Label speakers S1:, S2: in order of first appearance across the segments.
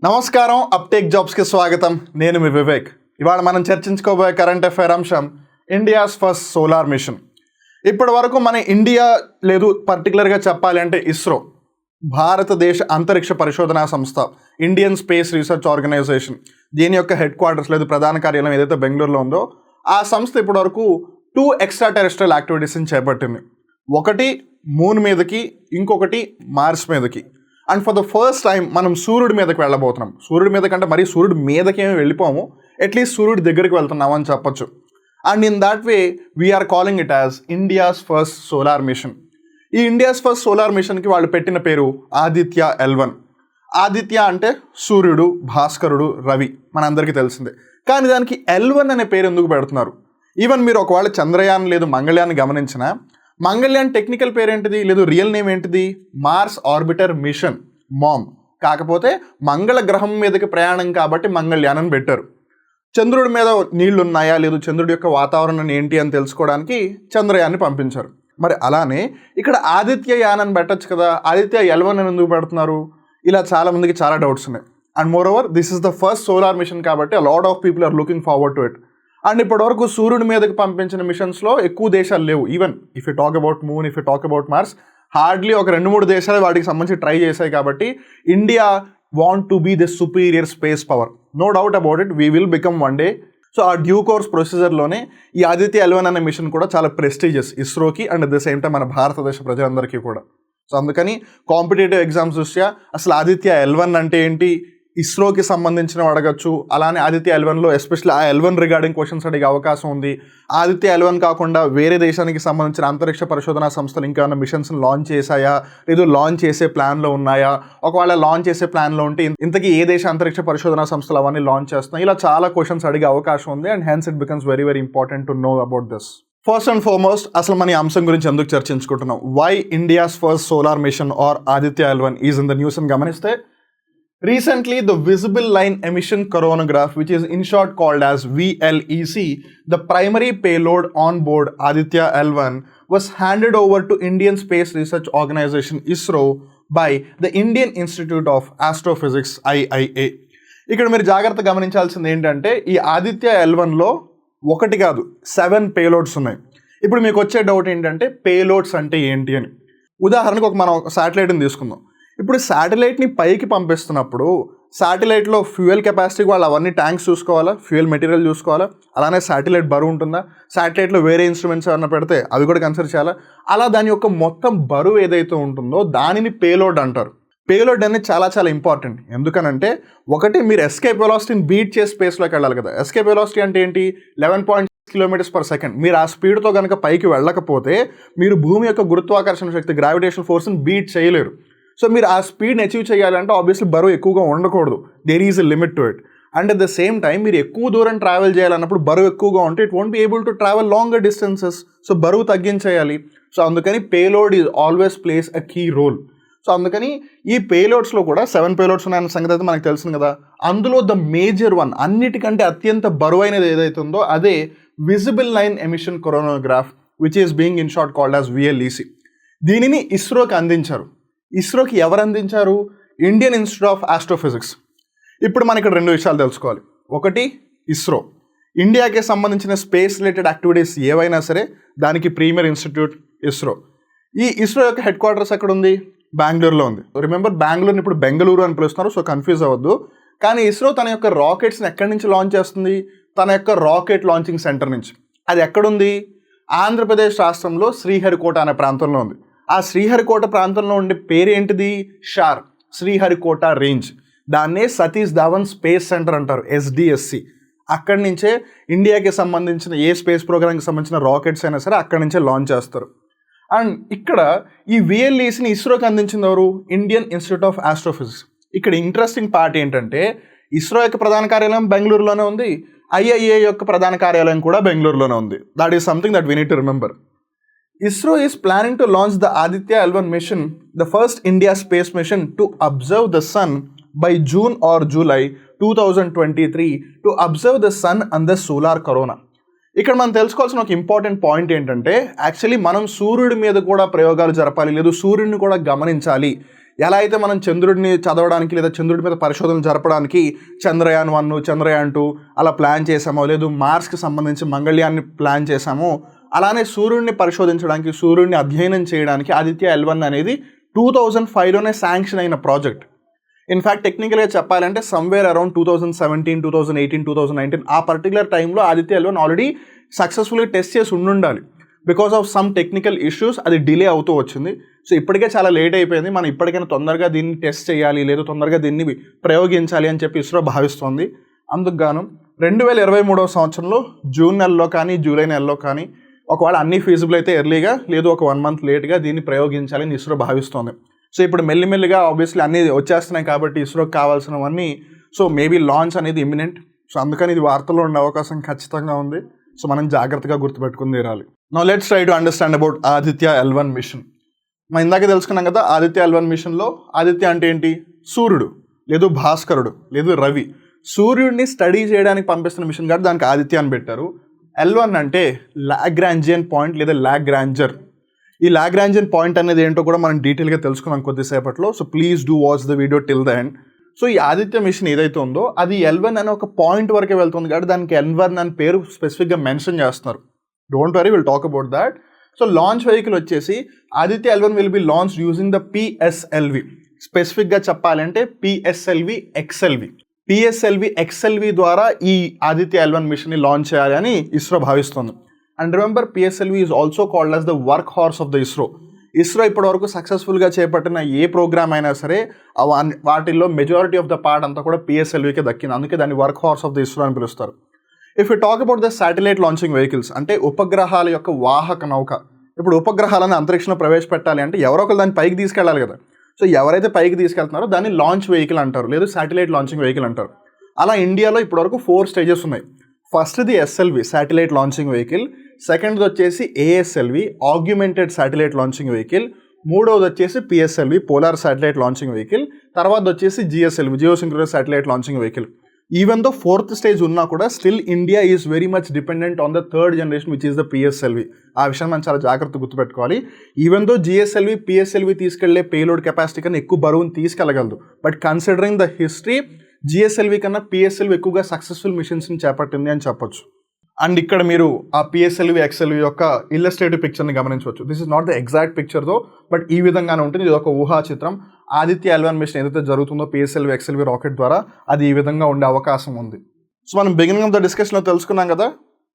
S1: నమస్కారం uptake jobs కి స్వాగతం. నేను మీ వివేక్. ఇవాళ మనం చర్చించుకోబోయే కరెంట్ అఫైర్ అంశం ఇండియాస్ ఫస్ట్ సోలార్ మిషన్. ఇప్పటి వరకు మన ఇండియా లేదు, పర్టికులర్గా చెప్పాలి అంటే ఇస్రో, భారతదేశ అంతరిక్ష పరిశోధనా సంస్థ, ఇండియన్ స్పేస్ రీసెర్చ్ ఆర్గనైజేషన్, దీని యొక్క హెడ్ క్వార్టర్స్ లేదు ప్రధాన కార్యాలయం ఏదైతే బెంగళూరులో ఉందో ఆ సంస్థ ఇప్పటి వరకు 2 ఎక్స్ట్రా టెరెస్ట్రియల్ యాక్టివిటీస్ని చేపట్టింది. ఒకటి మూన్ మీదకి, ఇంకొకటి మార్స్ మీదకి. And for the first time మనం సూర్యుడి మీదకి వెళ్ళబోతున్నాం. సూర్యుడి మీద కంటే మరీ సూర్యుడి మీదకి ఏమి వెళ్ళిపోము, అట్లీస్ట్ సూర్యుడి దగ్గరికి వెళ్తున్నాం అని చెప్పొచ్చు. And in that way we are calling it as India's first solar mission. ఈ ఇండియాస్ ఫస్ట్ సోలార్ మిషన్కి వాళ్ళు పెట్టిన పేరు ఆదిత్య L1. ఆదిత్య అంటే సూర్యుడు, భాస్కరుడు, రవి, మనందరికీ తెలిసిందే. కానీ దానికి L1 అనే పేరు ఎందుకు పెడుతున్నారు? ఈవెన్ మీరు ఒకవేళ చంద్రయాన్ లేదు మంగళయాన్ గమనించినా, మంగళయాన్ టెక్నికల్ పేరు ఏంటిది, లేదు రియల్ నేమ్ ఏంటిది? Mars orbiter mission, MOM. కాకపోతే మంగళ గ్రహం మీదకి ప్రయాణం కాబట్టి మంగళయాన్ అని పెట్టారు. చంద్రుడి మీద నీళ్లు ఉన్నాయా లేదు, చంద్రుడి యొక్క వాతావరణం ఏంటి అని తెలుసుకోవడానికి చంద్రయాన్ని పంపించారు. మరి అలానే ఇక్కడ ఆదిత్యయాన్ అని పెట్టచ్చు కదా, ఆదిత్య L1 అని ఎందుకు పెడుతున్నారు? ఇలా చాలా మందికి చాలా డౌట్స్ ఉన్నాయి. And more over this is the first solar machine కాబట్టి a lot of people are looking forward to it. And ఇప్పటివరకు సూర్యుడి మీదకి పంపించిన మిషన్స్లో ఎక్కువ దేశాలు లేవు. Even if you talk about moon, if you talk about Mars, hardly ఒక 2-3 దేశాలు వాటికి సంబంధించి ట్రై చేశాయి. కాబట్టి India want to be the superior space power. No doubt about it, we will become one day. So ఆ due course ప్రొసీజర్లోనే ఈ Aditya L1 అనే మిషన్ కూడా చాలా ప్రెస్టీజియస్ ఇస్రోకి and at the same time మన భారతదేశ ప్రజలందరికీ కూడా. సో అందుకని కాంపిటేటివ్ ఎగ్జామ్స్ దృష్ట్యా అసలు ఆదిత్య L1 అంటే ఏంటి, ఇస్రోకి సంబంధించిన అడగచ్చు. అలానే ఆదిత్య L1లో ఎస్పెషల్లీ ఆ L1 రిగార్డింగ్ క్వశ్చన్స్ అడిగే అవకాశం ఉంది. ఆదిత్య L1 కాకుండా వేరే దేశానికి సంబంధించిన అంతరిక్ష పరిశోధనా సంస్థలు ఇంకేమైనా మిషన్స్ లాంచ్ చేశాయా, లేదు లాంచ్ చేసే ప్లాన్లో ఉన్నాయా, ఒకవేళ లాంచ్ చేసే ప్లాన్లో ఉంటే ఇంతకీ ఏ దేశ అంతరిక్ష పరిశోధనా సంస్థలు అవన్నీ లాంచ్ చేస్తున్నాయి, ఇలా చాలా క్వశ్చన్స్ అడిగే అవకాశం ఉంది. And hence it becomes very very important to know about this. First and foremost అసలు మన ఈ అంశం గురించి ఎందుకు చర్చించుకుంటున్నాం, why India's first solar mission or Aditya L1 is in the news అని గమనిస్తే, recently, the visible line emission coronagraph, which is in short called as VLEC, the primary payload on board Aditya L1, was handed over to Indian Space Research Organization ISRO by the Indian Institute of Astrophysics IIA. ఇక్కడ మీరు జాగ్రత్త గమనించాల్సింది ఏంటంటే, ఈ ఆదిత్య L1లో ఒకటి కాదు 7 payloads ఉన్నాయి. ఇప్పుడు మీకు వచ్చే డౌట్ ఏంటంటే పేలోడ్స్ అంటే ఏంటి అని. ఉదాహరణకు మనం ఒక శాటిలైట్ని తీసుకుందాం. ఇప్పుడు శాటిలైట్ని పైకి పంపిస్తున్నప్పుడు శాటిలైట్లో ఫ్యూయల్ కెపాసిటీకి వాళ్ళు అవన్నీ ట్యాంక్స్ చూసుకోవాలా, ఫ్యూయల్ మెటీరియల్ చూసుకోవాలా, అలానే శాటిలైట్ బరువు ఉంటుందా, శాటిలైట్లో వేరే ఇన్స్ట్రుమెంట్స్ ఏమన్నా పెడితే అవి కూడా కన్సిడర్ చేయాలా. అలా దాని యొక్క మొత్తం బరువు ఏదైతే ఉంటుందో దానిని పేలోడ్ అంటారు. పేలోడ్ అనేది చాలా చాలా ఇంపార్టెంట్. ఎందుకనంటే ఒకటి, మీరు ఎస్కేప్ వెలాసిటీని బీట్ చేసి స్పేస్లోకి వెళ్ళాలి కదా. ఎస్కేప్ వెలాసిటీ అంటే ఏంటి, 11.6 km/s. మీరు ఆ స్పీడ్తో కనుక పైకి వెళ్ళకపోతే మీరు భూమి యొక్క గురుత్వాకర్షణ శక్తి, గ్రావిటేషన్ ఫోర్స్ని బీట్ చేయలేరు. సో మీరు ఆ స్పీడ్ని అచీవ్ చేయాలంటే ఆబ్వియస్లీ బరువు ఎక్కువగా ఉండకూడదు. There is a limit to it. And at the same time మీరు ఎక్కువ దూరం ట్రావెల్ చేయాలన్నప్పుడు బరువు ఎక్కువగా ఉంటే it won't be able to travel longer distances. So బరువు తగ్గించేయాలి. సో అందుకని payload is always plays a key role. So అందుకని ఈ పేలోడ్స్లో కూడా 7 పేలోడ్స్ ఉన్నాయన్న సంగతి అయితే మనకు తెలిసింది కదా. అందులో ద మేజర్ వన్, అన్నిటికంటే అత్యంత బరువైనది ఏదైతే ఉందో అదే visible line emission coronagraph, which is being in short called as VLEC. దీనిని ఇస్రోకి అందించారు. ఇస్రోకి ఎవరు అందించారు? Indian institute of astrophysics. ఇప్పుడు మనం ఇక్కడ 2 విషయాలు తెలుసుకోవాలి. ఒకటి, ఇస్రో ఇండియాకి సంబంధించిన స్పేస్ రిలేటెడ్ యాక్టివిటీస్ ఏవైనా సరే దానికి ప్రీమియర్ ఇన్స్టిట్యూట్ ఇస్రో. ఈ ఇస్రో యొక్క హెడ్ క్వార్టర్స్ ఎక్కడ ఉంది? బెంగళూరులో ఉంది. రిమెంబర్, బెంగళూరుని ఇప్పుడు బెంగళూరు అని పిలుస్తున్నారు, సో కన్ఫ్యూజ్ అవ్వద్దు. కానీ ఇస్రో తన యొక్క రాకెట్స్ని ఎక్కడి నుంచి లాంచ్ చేస్తుంది? తన యొక్క రాకెట్ లాంచింగ్ సెంటర్ నుంచి. అది ఎక్కడుంది? ఆంధ్రప్రదేశ్ రాష్ట్రంలో శ్రీహరికోట అనే ప్రాంతంలో ఉంది. ఆ శ్రీహరికోట ప్రాంతంలో ఉండే పేరు ఏంటిది? షార్, శ్రీహరికోట రేంజ్. దాన్నే సతీష్ ధావన్ స్పేస్ సెంటర్ అంటారు, SDSC. అక్కడి నుంచే ఇండియాకి సంబంధించిన ఏ స్పేస్ ప్రోగ్రామ్కి సంబంధించిన రాకెట్స్ అయినా సరే అక్కడి నుంచే లాంచ్ చేస్తారు. అండ్ ఇక్కడ ఈ VLECని ఇస్రోకి అందించింది ఎవరు? Indian institute of astrophysics. ఇక్కడ ఇంట్రెస్టింగ్ పార్ట్ ఏంటంటే, ఇస్రో యొక్క ప్రధాన కార్యాలయం బెంగళూరులోనే ఉంది, IIA యొక్క ప్రధాన కార్యాలయం కూడా బెంగళూరులోనే ఉంది. That is something that we need to remember. ISRO is planning to launch the Aditya L1 mission, the first India space mission to observe the sun by June or July 2023 to observe the sun and the solar corona. ఇక్కడ మనం తెలుసుకోవాల్సిన ఒక important point ఏంటంటే, actually మనం సూర్యుడి మీద కూడా ప్రయోగాలు జరపాలి, లేదు సూర్యుడిని కూడా గమనించాలి. ఎలా అయితే మనం చంద్రుడిని చదవడానికి లేదా చంద్రుడి మీద పరిశోధనలు జరపడానికి చంద్రయాన్ 1 చంద్రయాన్ 2 అలా ప్లాన్ చేసామో, లేదు మార్స్కి సంబంధించి మంగళ్యాన్ని ప్లాన్ చేసామో, అలానే సూర్యుడిని పరిశోధించడానికి, సూర్యుడిని అధ్యయనం చేయడానికి ఆదిత్య L1 అనేది 2005లోనే శాంక్షన్ అయిన ప్రాజెక్ట్. ఇన్ఫ్యాక్ట్ టెక్నికల్గా చెప్పాలంటే సమ్వేర్ అరౌండ్ 2017, 2018, 2019 ఆ పర్టికులర్ టైంలో ఆదిత్య L1 ఆల్రెడీ సక్సెస్ఫుల్గా టెస్ట్ చేసి ఉండాలి. Because of some technical issues అది డిలే అవుతూ వచ్చింది. సో ఇప్పటికే చాలా లేట్ అయిపోయింది. మనం ఇప్పటికైనా తొందరగా దీన్ని టెస్ట్ చేయాలి, లేదా తొందరగా దీన్ని ప్రయోగించాలి అని చెప్పి ఇస్రో భావిస్తోంది. అందుకు గాను 2023వ సంవత్సరంలో జూన్ నెలలో కానీ జూలై నెలలో కానీ ఒకవేళ అన్ని ఫీజిబుల్ అయితే ఎర్లీగా, లేదు ఒక 1 month లేట్గా దీన్ని ప్రయోగించాలని ఇస్రో భావిస్తోంది. సో ఇప్పుడు మెల్లిమెల్లిగా ఆబ్వియస్లీ అన్నీ వచ్చేస్తున్నాయి కాబట్టి ఇస్రోకి కావాల్సినవన్నీ, సో మేబీ లాంచ్ అనేది ఇమ్మినెంట్. సో అందుకని ఇది వార్తల్లో ఉండే అవకాశం ఖచ్చితంగా ఉంది. సో మనం జాగ్రత్తగా గుర్తుపెట్టుకుని తీరాలి. Now let's try to understand about Aditya L1 mission. మనం ఇందాక తెలుసుకున్నాం కదా, ఆదిత్య L1 మిషన్లో ఆదిత్య అంటే ఏంటి? సూర్యుడు, లేదు భాస్కరుడు, లేదు రవి. సూర్యుడిని స్టడీ చేయడానికి పంపిస్తున్న మిషన్ కాబట్టి దానికి ఆదిత్య అని పెట్టారు. L1 అంటే లాగ్రాంజియన్ పాయింట్ లేదా లాగ్రాంజర్. ఈ లాగ్రాంజియన్ పాయింట్ అనేది ఏంటో కూడా మనం డీటెయిల్గా తెలుసుకున్నాం కొద్దిసేపట్లో. So please do watch the video till the end. So ఈ ఆదిత్య మిషన్ ఏదైతే ఉందో అది L1 అనే ఒక పాయింట్ వరకే వెళ్తుంది కాబట్టి దానికి L1 అని పేరు స్పెసిఫిక్గా మెన్షన్ చేస్తున్నారు. Don't worry, will talk about that. So launch vehicle వచ్చేసి Aditya L1 will be launch using the PSLV. స్పెసిఫిక్గా చెప్పాలంటే PSLV XLV. PSLV XLV ద్వారా ఈ ఆదిత్య L1 మిషన్ని లాంచ్ చేయాలి అని ఇస్రో భావిస్తుంది. And remember, PSLV is also called as the work horse of the ISRO. ISRO ఇప్పటివరకు సక్సెస్ఫుల్గా చేపట్టిన ఏ ప్రోగ్రామ్ అయినా సరే వాటిల్లో మెజారిటీ ఆఫ్ ద పార్ట్ అంతా కూడా PSLVకే దక్కింది. అందుకే దాన్ని work horse of the ISRO అని పిలుస్తారు. If you talk about the satellite launching vehicles, అంటే ఉపగ్రహాల యొక్క వాహక నౌక. ఇప్పుడు ఉపగ్రహాలను అంతరిక్షంలో ప్రవేశపెట్టాలి అంటే ఎవరో ఒకరు దాన్ని పైకి తీసుకెళ్ళాలి కదా. సో ఎవరైతే పైకి తీసుకెళ్తున్నారో దాన్ని లాంచ్ వెహికల్ అంటారు, లేదా శాటిలైట్ లాంచింగ్ వెహికల్ అంటారు. అలా ఇండియాలో ఇప్పటివరకు 4 స్టేజెస్ ఉన్నాయి. ఫస్ట్ది SLV, శాటిలైట్ లాంచింగ్ వెహికల్. సెకండ్ది వచ్చేసి ASLV, augmented satellite launching vehicle. మూడవది వచ్చేసి PSLV, polar satellite launching vehicle. తర్వాత వచ్చేసి GSLV, geosynchronous satellite launching vehicle. Even though 4th stage ఉన్నా కూడా still India is very much dependent on the 3rd generation which is the PSLV. ఆ విషయం మనం చాలా జాగ్రత్తగా గుర్తుపెట్టుకోవాలి. ఈవెన్ దో GSLV, PSLV తీసుకెళ్లే పేలోడ్ కెపాసిటీ కన్నా ఎక్కువ బరువును తీసుకెళ్ళగలదు. But considering the history, GSLV కన్నా PSLV ఎక్కువగా సక్సెస్ఫుల్ మిషన్స్ని చేపట్టింది అని చెప్పొచ్చు. అండ్ ఇక్కడ మీరు ఆ PSLV XLV యొక్క ఇల్లస్ట్రేటివ్ పిక్చర్ని గమనించవచ్చు. This is not the exact picture though, but ఈ విధంగానే ఉంటుంది. ఇది ఒక ఊహా చిత్రం. ఆదిత్య L1 మిషన్ ఏదైతే జరుగుతుందో PSLV XLV రాకెట్ ద్వారా అది ఈ విధంగా ఉండే అవకాశం ఉంది. సో మనం బిగినింగ్ ఆఫ్ ద డిస్కషన్లో తెలుసుకున్నాం కదా,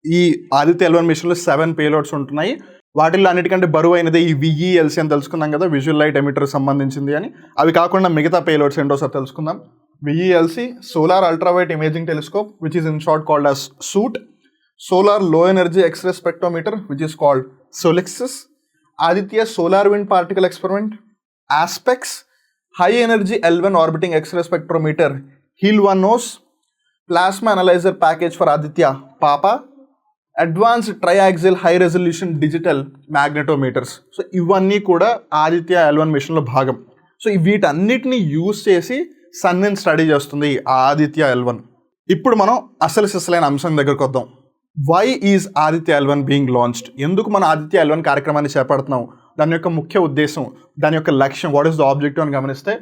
S1: ఈ ఆదిత్య L1 మిషన్లో 7 పేలోడ్స్ ఉంటున్నాయి. వాటిల్లో అన్నిటికంటే బరువు అయినది ఈ VELC అని తెలుసుకున్నాం కదా, విజువల్ లైట్ ఎమిటర్ సంబంధించింది అని. అవి కాకుండా మిగతా పేలోడ్స్ ఏంటో సార్ తెలుసుకుందాం. VELC, solar ultrawide imaging telescope which is in short called as SOOT. Solar Low Energy X-ray Spectrometer which is called SOLEXIS. Aditya Solar Wind Particle Experiment. ASPEX. High Energy L1 Orbiting X-ray Spectrometer HEAL-1-NOS. Plasma Analyzer Package for Aditya PAPA. Advanced Triaxial High Resolution Digital Magnetometers. So ఇవన్నీ కూడా Aditya L1 మిషన్లో భాగం. So వీటన్నిటిని use చేసి సన్ని study చేస్తుంది Aditya L1. ఇప్పుడు మనం అసలైన అంశం దగ్గరకు వద్దాం. Why is Aditya L1 being launched? ఎందుకు మన ఆదిత్య L1 కార్యక్రమాన్ని చేపడుతున్నాం, దాని యొక్క ముఖ్య ఉద్దేశం, దాని యొక్క లక్ష్యం, వాట్ ఈస్ ద ఆబ్జెక్టివ్ అని గమనిస్తే,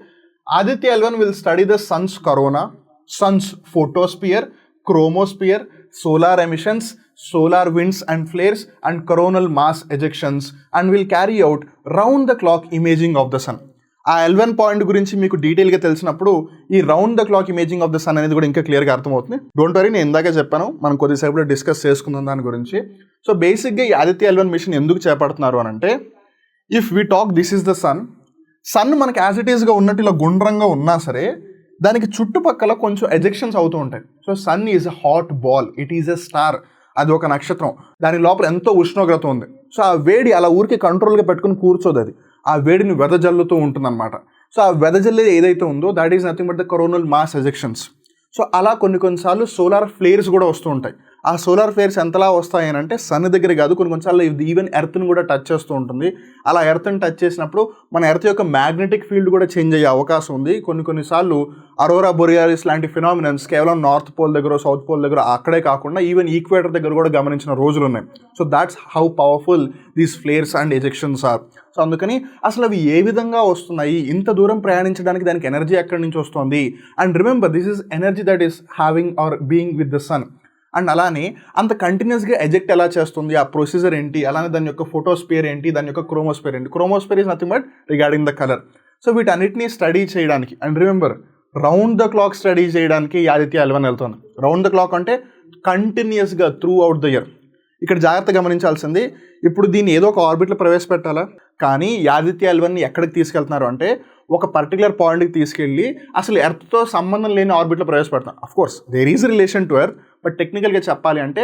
S1: Aditya L1 will study the Sons corona, Sons photosphere, chromosphere, solar emissions, solar winds and flares and coronal mass ejections and will carry out round the clock imaging of the sun. ఆ L1 point గురించి మీకు డీటెయిల్గా తెలిసినప్పుడు ఈ round the clock imaging of the sun అనేది కూడా ఇంకా క్లియర్గా అర్థమవుతుంది. డోంట్ వరీ, నేను ఇందాకే చెప్పాను, మనం కొద్దిసేపులో డిస్కస్ చేసుకుందాం దాని గురించి. సో బేసిక్గా ఈ ఆదిత్య L1 మిషన్ ఎందుకు చేపడుతున్నారు అని అంటే, if we talk this is the sun మనకి యాజ్ ఇట్ ఈస్గా ఉన్నట్టు ఇలా గుండ్రంగా ఉన్నా సరే దానికి చుట్టుపక్కల కొంచెం ఎజెక్షన్స్ అవుతూ ఉంటాయి. So sun is a hot ball, it is a star, అది ఒక నక్షత్రం, దాని లోపల ఎంతో ఉష్ణోగ్రత ఉంది. సో ఆ వేడి అలా ఊరికి కంట్రోల్గా పెట్టుకుని కూర్చోదు, అది ఆ వేడిని వెదజల్లుతూ ఉంటుందన్నమాట. సో ఆ వెదజల్లేది ఏదైతే ఉందో that is nothing but the coronal mass ejections. So అలా కొన్నిసార్లు సోలార్ ఫ్లేర్స్ కూడా వస్తూ ఉంటాయి. ఆ సోలార్ ఫ్లేర్స్ ఎంతలా వస్తాయి అని అంటే సన్ దగ్గర కాదు, కొన్నిసార్లు ఇది ఈవెన్ ఎర్త్ని కూడా టచ్ చేస్తూ ఉంటుంది. అలా ఎర్త్ని టచ్ చేసినప్పుడు మన ఎర్త్ యొక్క మ్యాగ్నెటిక్ ఫీల్డ్ కూడా చేంజ్ అయ్యే అవకాశం ఉంది. కొన్నిసార్లు అరోరా బొరియాలిస్ లాంటి ఫినామినన్స్ కేవలం నార్త్ పోల్ దగ్గర, సౌత్ పోల్ దగ్గర అక్కడే కాకుండా ఈవెన్ ఈక్వేటర్ దగ్గర కూడా గమనించిన రోజులు ఉన్నాయి. So that's how powerful these flares and ejections are. So అందుకని అసలు అవి ఏ విధంగా వస్తున్నాయి, ఇంత దూరం ప్రయాణించడానికి దానికి ఎనర్జీ ఎక్కడి నుంచి వస్తుంది, and remember this is energy that is having or being with the sun. And అలానే అంత కంటిన్యూస్గా ఎజెక్ట్ ఎలా చేస్తుంది, ఆ ప్రొసీజర్ ఏంటి, అలానే దాని యొక్క ఫోటోస్పియర్ ఏంటి, దాని యొక్క క్రోమోస్పియర్ ఏంటి. Chromosphere is nothing but regarding the colour. So వీటన్నిటిని స్టడీ చేయడానికి, and remember round the clock study చేయడానికి ఆదిత్య L1 వెళ్తుంది. రౌండ్ ద క్లాక్ అంటే కంటిన్యూస్గా త్రూ అవుట్ ద ఇయర్. ఇక్కడ జాగ్రత్త గమనించాల్సింది, ఇప్పుడు దీన్ని ఏదో ఒక ఆర్బిట్లో ప్రవేశపెట్టాలా, కానీ ఆదిత్య L1ని ఎక్కడికి తీసుకెళ్తున్నారు అంటే ఒక పర్టికులర్ పాయింట్కి తీసుకెళ్ళి అసలు ఎర్త్తో సంబంధం లేని ఆర్బిట్లో ప్రవేశపెడతాం. Of course there is relation to earth, but టెక్నికల్గా చెప్పాలి అంటే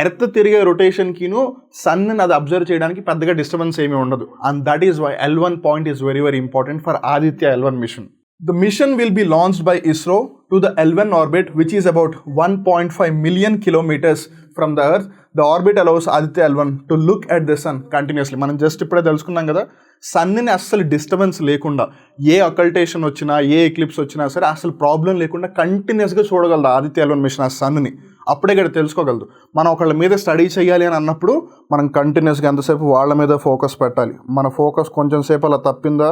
S1: ఎర్త్ తిరిగే రొటేషన్కిను సన్ని అది అబ్జర్వ్ చేయడానికి పెద్దగా డిస్టర్బెన్స్ ఏమీ ఉండదు. And that is why L1 point is very very important for Aditya L1 mission. The mission will be launched by ISRO to the L1 orbit, which is about 1.5 million kilometers from the Earth. The orbit allows Aditya L1 to look at the sun continuously. మనం just ఇప్పుడే తెలుసుకున్నాం కదా, సన్ని అస్సలు disturbance లేకుండా, ఏ అకల్టేషన్ వచ్చినా, ఏ eclipse వచ్చినా సరే అసలు ప్రాబ్లం లేకుండా కంటిన్యూస్గా చూడగలదు ఆదిత్య L1 మిషన్ ఆ సన్ని. అప్పుడే ఇక్కడ తెలుసుకోగలదు. మనం ఒకళ్ళ మీద స్టడీ చేయాలి అని అన్నప్పుడు మనం కంటిన్యూస్గా ఎంతసేపు వాళ్ళ మీద ఫోకస్ పెట్టాలి. మన ఫోకస్ కొంచెం సేపు అలా తప్పిందా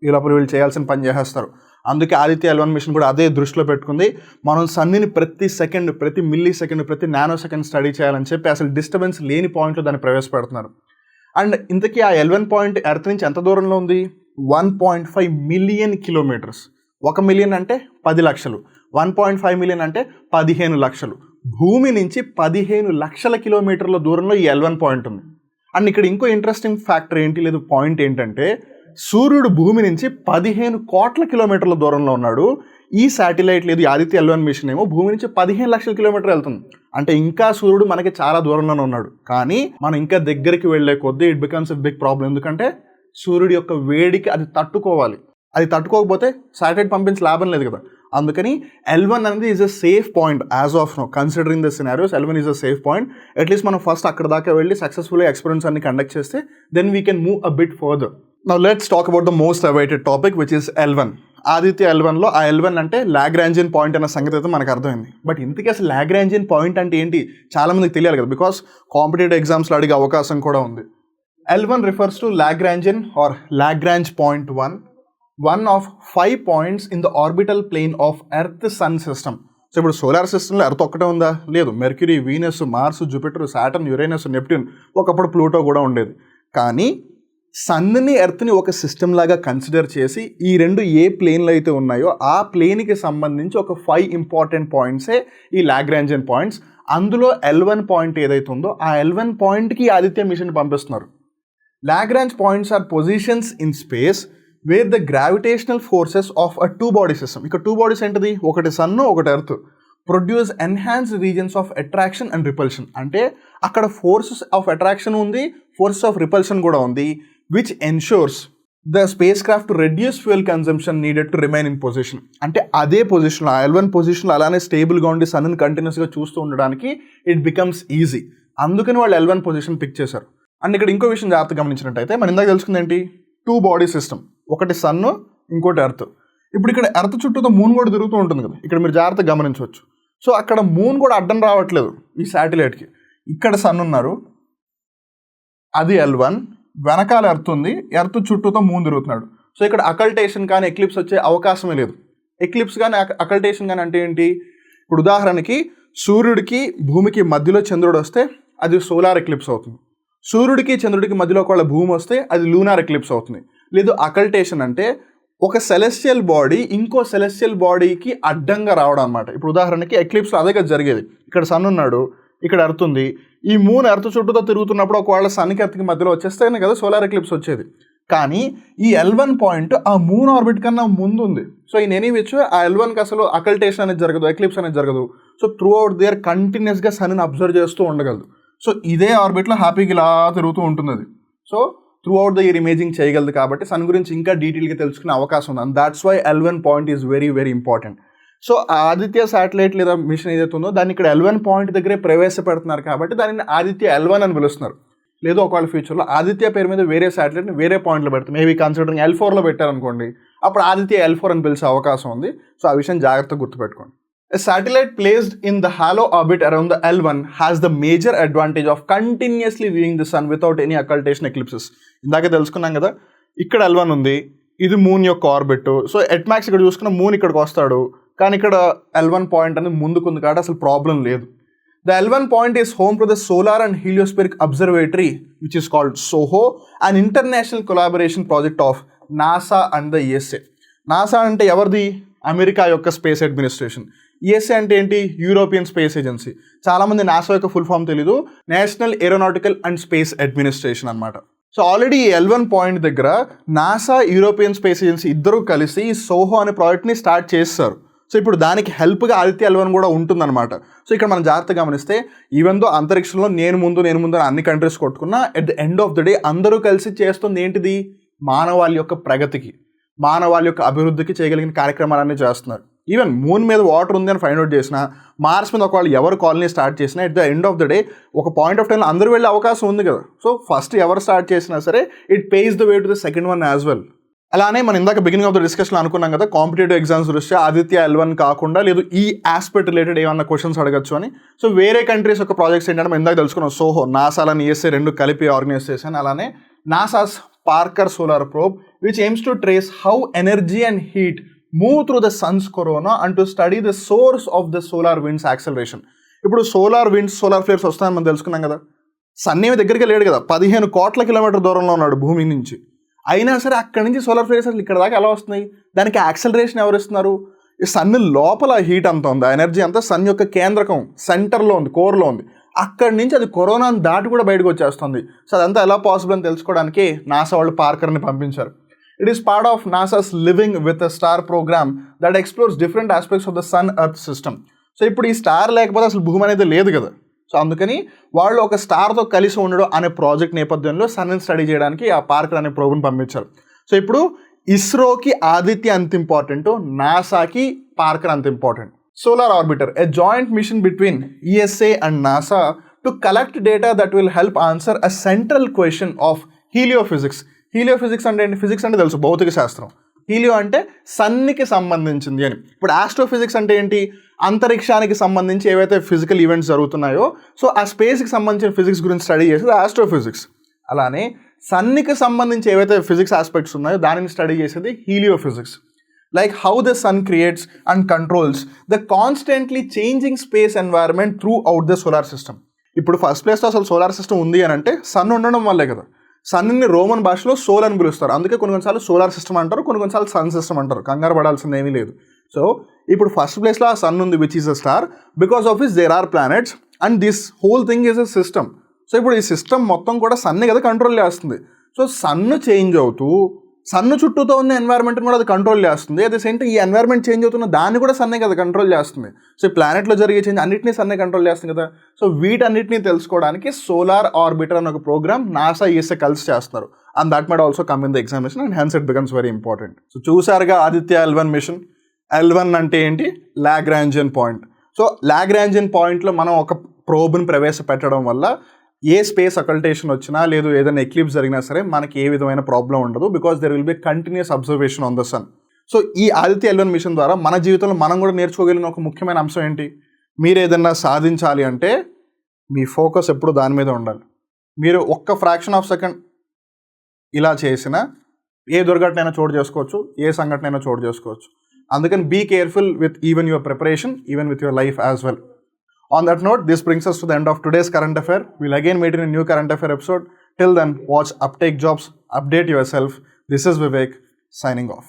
S1: ఇలా వీళ్ళు చేయాల్సిన పని చేసేస్తారు. అందుకే ఆదిత్య L1 మిషన్ కూడా అదే దృష్టిలో పెట్టుకుంది. మనం సన్నిని ప్రతి సెకండ్, ప్రతి మిల్లీ సెకండ్, ప్రతి నానో సెకండ్ స్టడీ చేయాలని చెప్పి అసలు డిస్టర్బెన్స్ లేని పాయింట్లో దాన్ని ప్రవేశపెడుతున్నారు. అండ్ ఇంతకీ ఆ L1 పాయింట్ ఎర్త్ నుంచి ఎంత దూరంలో ఉంది? 1.5 మిలియన్ కిలోమీటర్స్. 1 మిలియన్ అంటే 10 లక్షలు, 1.5 మిలియన్ అంటే 15 లక్షలు. భూమి నుంచి 15 లక్షల కిలోమీటర్ల దూరంలో ఈ L1 పాయింట్ ఉంది. అండ్ ఇక్కడ ఇంకో ఇంట్రెస్టింగ్ ఫ్యాక్టర్ ఏంటి, లేదు పాయింట్ ఏంటంటే, సూర్యుడు భూమి నుంచి 15 కోట్ల కిలోమీటర్ల దూరంలో ఉన్నాడు. ఈ శాటిలైట్ లేదు ఆదిత్య L1 మిషన్ ఏమో భూమి నుంచి 15 లక్షల కిలోమీటర్లు వెళ్తుంది. అంటే ఇంకా సూర్యుడు మనకి చాలా దూరంలోనే ఉన్నాడు. కానీ మనం ఇంకా దగ్గరికి వెళ్ళే కొద్దీ it becomes a big problem. ఎందుకంటే సూర్యుడి యొక్క వేడికి అది తట్టుకోవాలి. అది తట్టుకోకపోతే శాటిలైట్ పంపించి లాభం లేదు కదా. అందుకని L1 అనేది is a safe point as of now. Considering the scenarios L1 is a safe point. At least మనం ఫస్ట్ అక్కడ దాకా వెళ్ళి సక్సెస్ఫుల్గా ఎక్స్పెరిమెంట్స్ అన్ని కండక్ట్ చేస్తే then we can move a bit further. Now let's talk about the most awaited topic, which is L1. Aditya L1లో ఆ L1 అంటే లాగ్రాంజియన్ పాయింట్ అన్న సంగతి అయితే మనకు అర్థమైంది. బట్ ఇంతకీ అసలు లాగ్రాంజియన్ పాయింట్ అంటే ఏంటి చాలా మందికి తెలియాలి కదా, బికాస్ కాంపిటేటివ్ ఎగ్జామ్స్లో అడిగే అవకాశం కూడా ఉంది. L1 refers to Lagrangian or Lagrange point 1, one of 5 points in the orbital plane of Earth Sun system. So ఇప్పుడు సోలార్ సిస్టంలో ఎర్త్ ఒక్కటే ఉందా? లేదు. Mercury, Venus, Mars, Jupiter, Saturn, Uranus, Neptune, ఒకప్పుడు ప్లూటో కూడా ఉండేది. కానీ సన్ని ఎర్త్ని ఒక సిస్టమ్ లాగా కన్సిడర్ చేసి ఈ రెండు ఏ ప్లేన్లు అయితే ఉన్నాయో ఆ ప్లేన్కి సంబంధించి ఒక 5 ఇంపార్టెంట్ పాయింట్సే ఈ లాగ్రాంజియన్ పాయింట్స్. అందులో L1 పాయింట్ ఏదైతే ఉందో ఆ L1 పాయింట్కి ఆదిత్య మిషన్ పంపిస్తున్నారు. Lagrange points are positions in space where the gravitational forces of a 2 body system. ఇక్కడ 2 బాడీస్ ఏంటిది? ఒకటి సన్ను, ఒకటి earth. Produce enhanced regions of attraction and repulsion. అంటే అక్కడ ఫోర్సెస్ ఆఫ్ అట్రాక్షన్ ఉంది, ఫోర్సెస్ ఆఫ్ రిపల్షన్ కూడా ఉంది. which ensures the spacecraft to reduce fuel consumption needed to remain in position. అంటే అదే పొజిషన్లో L1 పొజిషన్లో అలానే స్టేబుల్గా ఉండి సన్ని కంటిన్యూస్గా చూస్తూ ఉండడానికి ఇట్ బికమ్స్ ఈజీ. అందుకని వాళ్ళు L1 పొజిషన్ పిక్ చేశారు. అండ్ ఇక్కడ ఇంకో విషయం జాగ్రత్తగా గమనించినట్టయితే మనం ఇందాక తెలుసుకుంది ఏంటి? 2 బాడీ సిస్టమ్, ఒకటి సన్ను, ఇంకోటి ఎర్త్. ఇప్పుడు ఇక్కడ ఎర్త్ చుట్టూతో మూన్ కూడా తిరుగుతూ ఉంటుంది కదా, ఇక్కడ మీరు జాగ్రత్తగా గమనించవచ్చు. సో అక్కడ మూన్ కూడా అడ్డం రావట్లేదు ఈ శాటిలైట్కి. ఇక్కడ సన్ ఉన్నారు, అది L1, వెనకాల ఎర్త్ ఉంది, ఎర్త్ చుట్టూతో మూన్ తిరుగుతున్నాడు. సో ఇక్కడ అకల్టేషన్ కానీ ఎక్లిప్స్ వచ్చే అవకాశమే లేదు. ఎక్లిప్స్ కానీ అకల్టేషన్ కానీ అంటే ఏంటి? ఇప్పుడు ఉదాహరణకి సూర్యుడికి భూమికి మధ్యలో చంద్రుడు వస్తే అది సోలార్ ఎక్లిప్స్ అవుతుంది. సూర్యుడికి చంద్రుడికి మధ్యలో ఒకవేళ భూమి వస్తే అది లూనార్ ఎక్లిప్స్ అవుతుంది. లేదు అకల్టేషన్ అంటే ఒక సెలెస్టియల్ బాడీ ఇంకో సెలెస్టియల్ బాడీకి అడ్డంగా రావడం అనమాట. ఇప్పుడు ఉదాహరణకి ఎక్లిప్స్లో అదే కదా జరిగేది. ఇక్కడ సన్ ఉన్నాడు, ఇక్కడ ఎర్త్ ఉంది, ఈ మూన్ ఎర్త్ చుట్టూతో తిరుగుతున్నప్పుడు ఒకవేళ సన్కి ఎర్త్కి మధ్యలో వచ్చేస్తేనే కదా సోలార్ ఎక్లిప్స్ వచ్చేది. కానీ ఈ L1 పాయింట్ ఆ మూన్ ఆర్బిట్ కన్నా ముందు ఉంది. సో ఈ ఎనీ విచ్ ఆ L1కి అసలు అకల్టేషన్ అనేది జరగదు, ఎక్లిప్స్ అనేది జరగదు. సో త్రూ అవుట్ దేర్ కంటిన్యూస్గా సన్ని అబ్జర్వ్ చేస్తూ ఉండగలదు. సో ఇదే ఆర్బిట్లో హ్యాపీగా ఇలా తిరుగుతూ ఉంటుంది అది. So throughout the year imaging చేయగలదు. కాబట్టి సన్ గురించి ఇంకా డీటెయిల్గా తెలుసుకునే అవకాశం ఉంది. And that's why L1 point is very very important. So Aditya satellite లేదా మిషన్ ఏదైతే ఉందో దాన్ని ఇక్కడ L1 పాయింట్ దగ్గరే ప్రవేశపెడుతున్నారు కాబట్టి దానిని ఆదిత్య L1 అని పిలుస్తున్నారు. లేదు ఒకవేళ ఫ్యూచర్లో ఆదిత్య పేరు మీద వేరే శాటిలైట్ని వేరే పాయింట్లో పెడతాం, మేబీ కన్సిడరింగ్ L4లో పెట్టారనుకోండి, అప్పుడు ఆదిత్య L4 అని పిలిచే అవకాశం ఉంది. సో ఆ విషయం జాగ్రత్తగా గుర్తుపెట్టుకోండి. A satellite placed in the hollow orbit around the L1 has the major advantage of continuously viewing the sun without any occultation eclipses. ఇందాక తెలుసుకున్నాం కదా, ఇక్కడ L1 ఉంది, ఇది మూన్ యొక్క ఆర్బిట్. సో ఎట్మాక్స్ ఇక్కడ చూసుకున్న మూన్ ఇక్కడికి వస్తాడు, కానీ ఇక్కడ L1 పాయింట్ అనేది ముందుకుంది కాబట్టి అసలు ప్రాబ్లం లేదు. The L1 point is home to the Solar and Heliospheric Observatory, which is called SOHO, an international collaboration project of NASA and the USA. NASA అంటే ఎవరిది? అమెరికా యొక్క స్పేస్ అడ్మినిస్ట్రేషన్. USA అంటే ఏంటి? European space agency. చాలామంది NASA యొక్క full form తెలీదు, national aeronautical and space administration అనమాట. So already ఈ L1 పాయింట్ దగ్గర నాసా, యూరోపియన్ స్పేస్ ఏజెన్సీ ఇద్దరు కలిసి ఈ సోహో అనే ప్రాజెక్ట్ని స్టార్ట్ చేస్తారు. సో ఇప్పుడు దానికి హెల్ప్గా ఆదిత్య L1 కూడా ఉంటుందన్నమాట. సో ఇక్కడ మనం జాగ్రత్తగా గమనిస్తే, ఈవెన్ దో అంతరిక్షంలో నేను ముందు అని అన్ని కంట్రీస్ కొట్టుకున్నా, at the end of the day అందరూ కలిసి చేస్తుంది ఏంటిది? మానవాళి యొక్క ప్రగతికి, మానవాళి యొక్క అభివృద్ధికి చేయగలిగిన కార్యక్రమాలన్నీ చేస్తున్నారు. ఈవెన్ మూన్ మీద వాటర్ ఉంది అని ఫైండ్ అవుట్ చేసినా, మార్స్ మీద ఒకవేళ ఎవరు కాలనీ స్టార్ట్ చేసినా, at the end of the day ఒక పాయింట్ ఆఫ్ టైంలో అందరూ వెళ్ళే అవకాశం ఉంది కదా. సో ఫస్ట్ ఎవరు స్టార్ట్ చేసినా సరే it paves the way to the second one as well. అలానే మనం ఇందాక బిగినింగ్ ఆఫ్ ద డిస్కషన్ అనుకున్నాం కదా, కాంపిటేటివ్ ఎగ్జామ్స్ దృష్ట్యా ఆదిత్య L1 కాకుండా లేదు ఈ ఆస్పెక్ట్ రిలేటెడ్ ఏమన్నా క్వశ్చన్స్ అడగచ్చు అని. సో వేరే కంట్రీస్ యొక్క ప్రాజెక్ట్స్ ఏంటంటే మనం ఇందాక తెలుసుకున్నాం, సోహో నాసాలని USA రెండు కలిపి ఆర్గనైజ్ చేశాను. అలానే NASA's Parker solar probe which AIIMS to trace how energy and heat move through the Sons corona and to study the source of the solar winds acceleration. ఇప్పుడు solar winds, solar flares వస్తాయని మనం తెలుసుకున్నాం కదా. Sun ఏమి దగ్గరికి లేడు కదా, 15 కోట్ల కిలోమీటర్ దూరంలో ఉన్నాడు భూమి నుంచి. అయినా సరే అక్కడి నుంచి సోలార్ ఫ్లేర్స్ అసలు ఇక్కడ దాకా ఎలా వస్తున్నాయి? దానికి యాక్సలరేషన్ ఎవరు ఇస్తున్నారు? ఈ సన్ లోపల హీట్ అంతా ఉంది, ఆ ఎనర్జీ అంతా సన్ యొక్క కేంద్రకం సెంటర్లో ఉంది, కోర్లో ఉంది. అక్కడి నుంచి అది కరోనాను దాటి కూడా బయటకు వచ్చేస్తుంది. సో అదంతా ఎలా పాసిబుల్ అని తెలుసుకోవడానికి నాసా వాళ్ళు పార్కర్ని పంపించారు. It is part of NASA's Living with a Star program that explores different aspects of the Sun-Earth system. So ఇప్పుడు ఈ స్టార్ లేకపోతే అసలు భూమి అనేది లేదు కదా. సో అందుకని వాళ్ళు ఒక స్టార్తో కలిసి ఉండడం అనే ప్రాజెక్ట్ నేపథ్యంలో సన్ని స్టడీ చేయడానికి ఆ పార్కర్ అనే ప్రోగ్రామ్ పంపించారు. సో ఇప్పుడు ఇస్రోకి ఆదిత్య అంత ఇంపార్టెంట్, నాసాకి పార్కర్ అంత important. Solar orbiter, a joint mission between ESA and NASA to collect data that will help answer a central question of heliophysics. హీలియోఫిజిక్స్ అంటే ఏంటి? ఫిజిక్స్ అంటే తెలుసు, భౌతిక శాస్త్రం. హీలియో అంటే సన్నికి సంబంధించింది అని. ఇప్పుడు ఆస్ట్రోఫిజిక్స్ అంటే ఏంటి? అంతరిక్షానికి సంబంధించి ఏవైతే ఫిజికల్ ఈవెంట్స్ జరుగుతున్నాయో సో ఆ స్పేస్కి సంబంధించిన ఫిజిక్స్ గురించి స్టడీ చేసేది ఆస్ట్రోఫిజిక్స్. అలానే సన్నికి సంబంధించి ఏవైతే ఫిజిక్స్ ఆస్పెక్ట్స్ ఉన్నాయో దానిని స్టడీ చేసేది heliophysics. Like how the sun creates and controls the constantly changing space environment throughout the solar system. ఇప్పుడు ఫస్ట్ ప్లేస్లో అసలు సోలార్ సిస్టమ్ ఉంది అని అంటే సన్ ఉండడం వల్లే కదా. సన్ని రోమన్ భాషలో సోల్ అని పిలుస్తారు, అందుకే కొన్నిసార్లు సోలార్ సిస్టమ్ అంటారు, కొన్నిసార్లు సన్ సిస్టమ్ అంటారు. కంగారు పడాల్సింది ఏమీ లేదు. సో ఇప్పుడు ఫస్ట్ ప్లేస్లో ఆ సన్ ఉంది which is a star, because of is there are planets and this whole thing is a system. So ఇప్పుడు ఈ సిస్టమ్ మొత్తం కూడా సన్ని కదా కంట్రోల్ చేస్తుంది. సో సన్ను చేంజ్ అవుతూ సన్ను చుట్టూతో ఉన్న ఎన్వైర్మెంట్ని కూడా అది కంట్రోల్ చేస్తుంది. అదే సేమ్ ఈ ఎన్వైర్మెంట్ చేంజ్ అవుతున్న దాన్ని కూడా సన్నే కదా కంట్రోల్ చేస్తుంది. సో ఈ ప్లానెట్లో జరిగే చేంజ్ అన్నింటినీ సన్నే కంట్రోల్ చేస్తుంది కదా. సో వీటన్నిటిని తెలుసుకోవడానికి సోలార్ ఆర్బిటర్ అనే ఒక ప్రోగ్రామ్ నాసా USA కలిసి చేస్తున్నారు. And that might also come in the examination and hence it becomes very important. So చూసారుగా ఆదిత్య L1 మిషన్. L1 అంటే ఏంటి? Lagrangian point. సో లాగ్రాంజియన్ పాయింట్లో మనం ఒక ప్రోబ్ని ప్రవేశపెట్టడం వల్ల ఏ స్పేస్ అకల్టేషన్ వచ్చినా లేదు ఏదైనా ఎక్లిప్స్ జరిగినా సరే మనకి ఏ విధమైన ప్రాబ్లం ఉండదు, because there will be continuous observation on the sun. So ఈ ఆదిత్య L1 మిషన్ ద్వారా మన జీవితంలో మనం కూడా నేర్చుకోగలిగిన ఒక ముఖ్యమైన అంశం ఏంటి? మీరు ఏదైనా సాధించాలి అంటే మీ ఫోకస్ ఎప్పుడు దాని మీద ఉండాలి. మీరు ఒక్క ఫ్రాక్షన్ ఆఫ్ సెకండ్ ఇలా చేసినా ఏ దుర్ఘటన అయినా చోటు చేసుకోవచ్చు, ఏ సంఘటన అయినా చోటు చేసుకోవచ్చు. అందుకని be careful with even your preparation, even with your life as well. On that note, this brings us to the end of today's current affair. We'll again meet in a new current affair episode. Till then, watch Uptake Jobs, update yourself. This is Vivek, signing off.